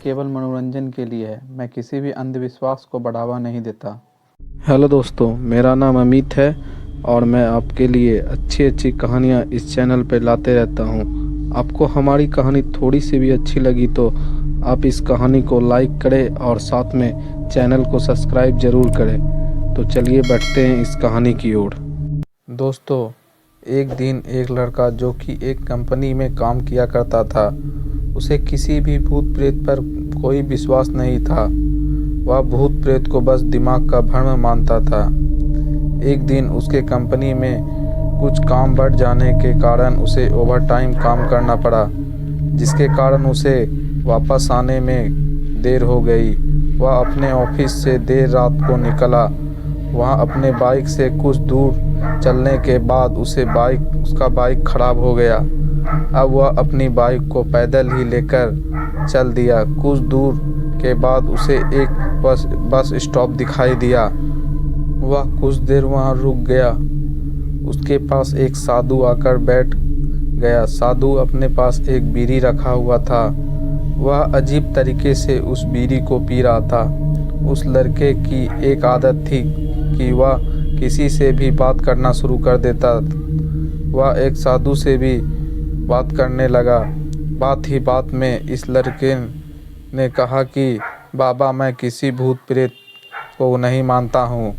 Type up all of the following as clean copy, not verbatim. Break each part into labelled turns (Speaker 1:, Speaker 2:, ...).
Speaker 1: केवल मनोरंजन के लिए है। मैं किसी भी अंधविश्वास को बढ़ावा नहीं देता। हेलो दोस्तों, मेरा नाम अमित है और मैं आपके लिए अच्छी अच्छी कहानियाँ इस चैनल पर लाते रहता हूँ। आपको हमारी कहानी थोड़ी सी भी अच्छी लगी तो आप इस कहानी को लाइक करें और साथ में चैनल को सब्सक्राइब ज़रूर करें। तो चलिए बढ़ते हैं इस कहानी की ओर। दोस्तों, एक दिन एक लड़का जो कि एक कंपनी में काम किया करता था, उसे किसी भी भूत प्रेत पर कोई विश्वास नहीं था। वह भूत प्रेत को बस दिमाग का भ्रम मानता था। एक दिन उसके कंपनी में कुछ काम बढ़ जाने के कारण उसे ओवरटाइम काम करना पड़ा, जिसके कारण उसे वापस आने में देर हो गई। वह अपने ऑफिस से देर रात को निकला। वहाँ अपने बाइक से कुछ दूर चलने के बाद उसका बाइक खराब हो गया। अब वह अपनी बाइक को पैदल ही लेकर चल दिया। कुछ दूर के बाद उसे एक बस स्टॉप दिखाई दिया। वह कुछ देर वहाँ रुक गया। उसके पास एक साधु आकर बैठ गया। साधु अपने पास एक बीड़ी रखा हुआ था। वह अजीब तरीके से उस बीड़ी को पी रहा था। उस लड़के की एक आदत थी कि वह किसी से भी बात करना शुरू कर देता। वह एक साधु से भी बात करने लगा। बात ही बात में इस लड़के ने कहा कि बाबा, मैं किसी भूत प्रेत को नहीं मानता हूँ,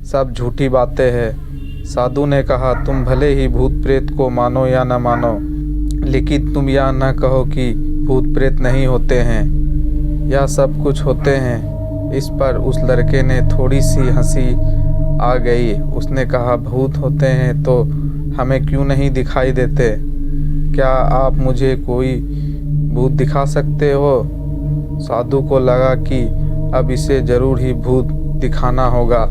Speaker 1: सब झूठी बातें हैं। साधु ने कहा, तुम भले ही भूत प्रेत को मानो या न मानो, लेकिन तुम यह न कहो कि भूत प्रेत नहीं होते हैं। यह सब कुछ होते हैं। इस पर उस लड़के ने थोड़ी सी हंसी आ गई। उसने कहा, भूत होते हैं तो हमें क्यों नहीं दिखाई देते? क्या आप मुझे कोई भूत दिखा सकते हो? साधु को लगा कि अब इसे ज़रूर ही भूत दिखाना होगा।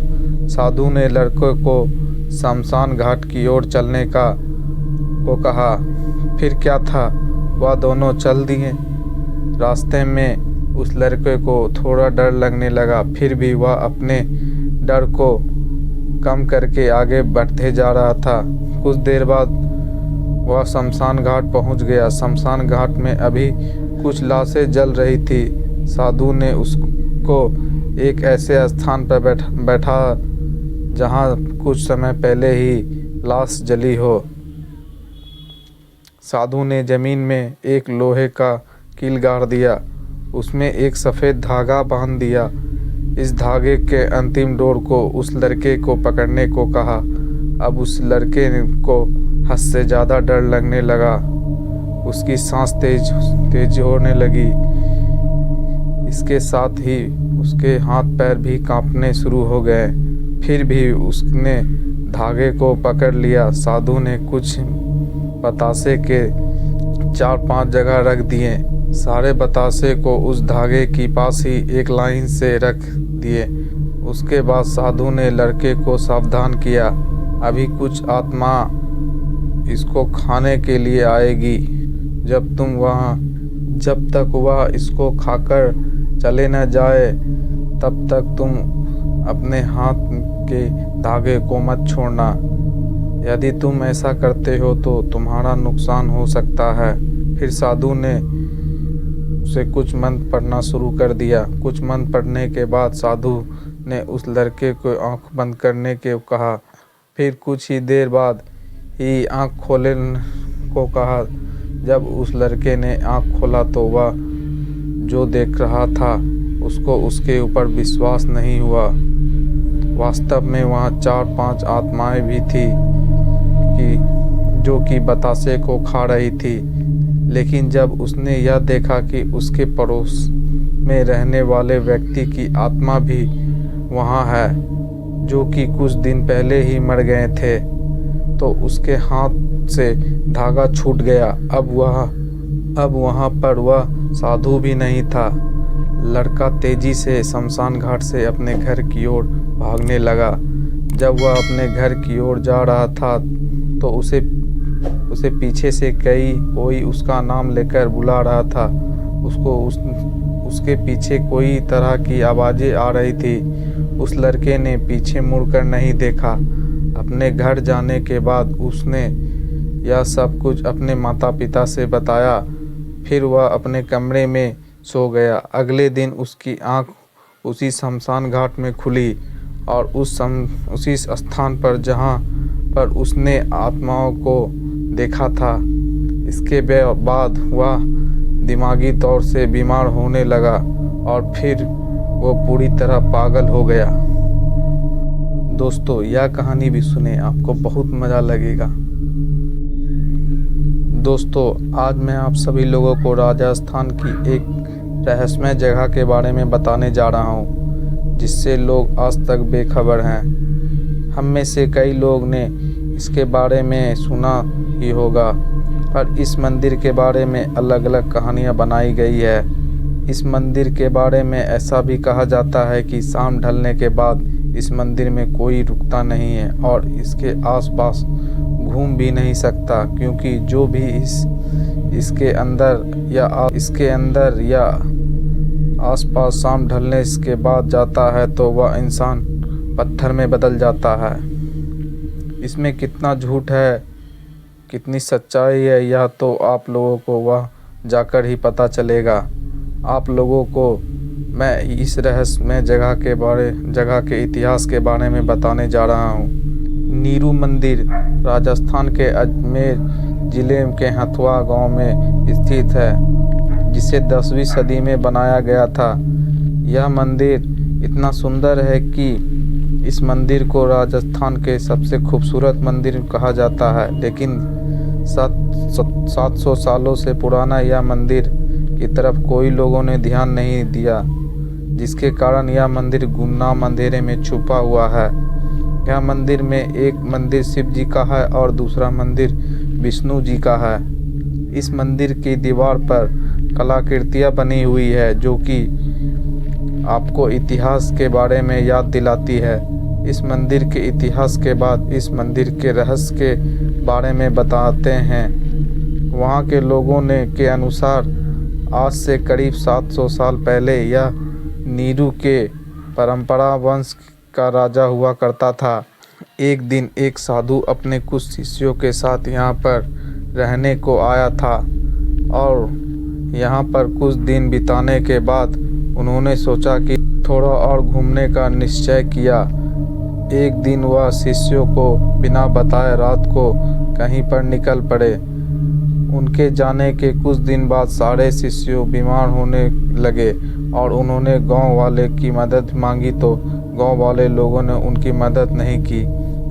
Speaker 1: साधु ने लड़के को शमशान घाट की ओर चलने को कहा। फिर क्या था, वह दोनों चल दिए। रास्ते में उस लड़के को थोड़ा डर लगने लगा, फिर भी वह अपने डर को कम करके आगे बढ़ते जा रहा था। कुछ देर बाद वह शमशान घाट पहुंच गया। शमशान घाट में अभी कुछ लाशें जल रही थी। साधु ने उसको एक ऐसे स्थान पर बैठा जहां कुछ समय पहले ही लाश जली हो। साधु ने जमीन में एक लोहे का कील गाड़ दिया। उसमें एक सफ़ेद धागा बांध दिया। इस धागे के अंतिम डोर को उस लड़के को पकड़ने को कहा। अब उस लड़के को हद से ज़्यादा डर लगने लगा। उसकी सांस तेज होने लगी। इसके साथ ही उसके हाथ पैर भी कांपने शुरू हो गए। फिर भी उसने धागे को पकड़ लिया। साधु ने कुछ बतासे के 4-5 जगह रख दिए। सारे बतासे को उस धागे की पास ही एक लाइन से रख दिए। उसके बाद साधु ने लड़के को सावधान किया, अभी कुछ आत्मा इसको खाने के लिए आएगी। जब तक वह इसको खाकर चले न जाए, तब तक तुम अपने हाथ के धागे को मत छोड़ना। यदि तुम ऐसा करते हो तो तुम्हारा नुकसान हो सकता है। फिर साधु ने उसे कुछ मंत्र पढ़ना शुरू कर दिया। कुछ मंत्र पढ़ने के बाद साधु ने उस लड़के को आंख बंद करने के कहा। फिर कुछ ही देर बाद ही आंख खोलने को कहा। जब उस लड़के ने आंख खोला तो वह जो देख रहा था उसको उसके ऊपर विश्वास नहीं हुआ। वास्तव में वहाँ 4-5 आत्माएं भी थी जो कि बतासे को खा रही थी। लेकिन जब उसने यह देखा कि उसके पड़ोस में रहने वाले व्यक्ति की आत्मा भी वहाँ है, जो कि कुछ दिन पहले ही मर गए थे, तो उसके हाथ से धागा छूट गया। अब वहाँ पर वह साधु भी नहीं था। लड़का तेजी से शमशान घाट से अपने घर की ओर भागने लगा। जब वह अपने घर की ओर जा रहा था तो उसे पीछे से कोई उसका नाम लेकर बुला रहा था। उसके पीछे कोई तरह की आवाज़ें आ रही थी। उस लड़के ने पीछे मुड़कर नहीं देखा। अपने घर जाने के बाद उसने यह सब कुछ अपने माता पिता से बताया। फिर वह अपने कमरे में सो गया। अगले दिन उसकी आंख उसी शमशान घाट में खुली और उसी स्थान पर जहां पर उसने आत्माओं को देखा था। इसके बाद वह दिमागी तौर से बीमार होने लगा और फिर वो पूरी तरह पागल हो गया। दोस्तों, यह कहानी भी सुने, आपको बहुत मज़ा लगेगा। दोस्तों, आज मैं आप सभी लोगों को राजस्थान की एक रहस्यमय जगह के बारे में बताने जा रहा हूँ, जिससे लोग आज तक बेखबर हैं। हम में से कई लोग ने इसके बारे में सुना ही होगा, पर इस मंदिर के बारे में अलग अलग कहानियाँ बनाई गई है। इस मंदिर के बारे में ऐसा भी कहा जाता है कि शाम ढलने के बाद इस मंदिर में कोई रुकता नहीं है और इसके आसपास घूम भी नहीं सकता, क्योंकि जो भी इसके अंदर या आसपास शाम ढलने के बाद जाता है तो वह इंसान पत्थर में बदल जाता है। इसमें कितना झूठ है, कितनी सच्चाई है, यह तो आप लोगों को वह जाकर ही पता चलेगा। आप लोगों को मैं इस रहस्यमय जगह के इतिहास के बारे में बताने जा रहा हूँ। नीरू मंदिर राजस्थान के अजमेर जिले के हथुआ गांव में स्थित है, जिसे 10वीं सदी में बनाया गया था। यह मंदिर इतना सुंदर है कि इस मंदिर को राजस्थान के सबसे खूबसूरत मंदिर कहा जाता है। लेकिन 700 सालों से पुराना यह मंदिर की तरफ कोई लोगों ने ध्यान नहीं दिया, जिसके कारण यह मंदिर गुमनाम अंधेरे में छुपा हुआ है। यह मंदिर में एक मंदिर शिव जी का है और दूसरा मंदिर विष्णु जी का है। इस मंदिर की दीवार पर कलाकृतियाँ बनी हुई है, जो कि आपको इतिहास के बारे में याद दिलाती है। इस मंदिर के इतिहास के बाद इस मंदिर के रहस्य के बारे में बताते हैं। वहाँ के लोगों के अनुसार आज से करीब 700 साल पहले यह नीरू के परंपरा वंश का राजा हुआ करता था। एक दिन एक साधु अपने कुछ शिष्यों के साथ यहाँ पर रहने को आया था और यहाँ पर कुछ दिन बिताने के बाद उन्होंने सोचा कि थोड़ा और घूमने का निश्चय किया। एक दिन वह शिष्यों को बिना बताए रात को कहीं पर निकल पड़े। उनके जाने के कुछ दिन बाद सारे शिष्यों बीमार होने लगे और उन्होंने गांव वाले की मदद मांगी, तो गांव वाले लोगों ने उनकी मदद नहीं की।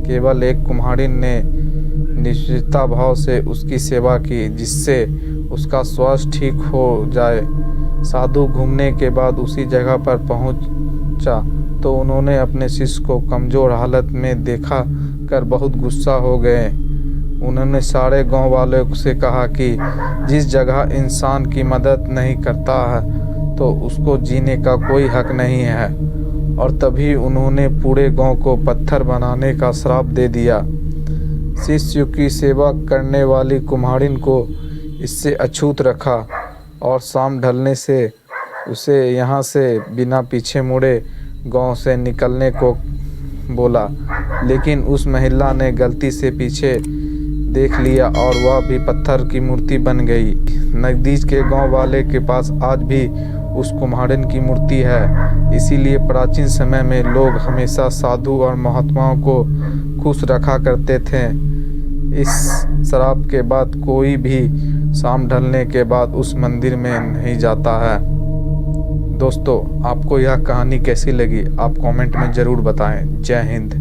Speaker 1: केवल एक कुम्हारिन ने निष्ठा भाव से उसकी सेवा की, जिससे उसका स्वास्थ्य ठीक हो जाए। साधु घूमने के बाद उसी जगह पर पहुंचा तो उन्होंने अपने शिष्य को कमज़ोर हालत में देखा कर बहुत गुस्सा हो गए। उन्होंने सारे गांव वालों से कहा कि जिस जगह इंसान की मदद नहीं करता है तो उसको जीने का कोई हक नहीं है, और तभी उन्होंने पूरे गांव को पत्थर बनाने का श्राप दे दिया। शिष्य की सेवा करने वाली कुम्हारिन को इससे अछूत रखा और शाम ढलने से उसे यहाँ से बिना पीछे मुड़े गांव से निकलने को बोला। लेकिन उस महिला ने गलती से पीछे देख लिया और वह भी पत्थर की मूर्ति बन गई। नज़दीक के गांव वाले के पास आज भी उस कुम्हारिन की मूर्ति है। इसीलिए प्राचीन समय में लोग हमेशा साधु और महात्माओं को खुश रखा करते थे। इस श्राप के बाद कोई भी शाम ढलने के बाद उस मंदिर में नहीं जाता है। दोस्तों, आपको यह कहानी कैसी लगी आप कमेंट में ज़रूर बताएं। जय हिंद।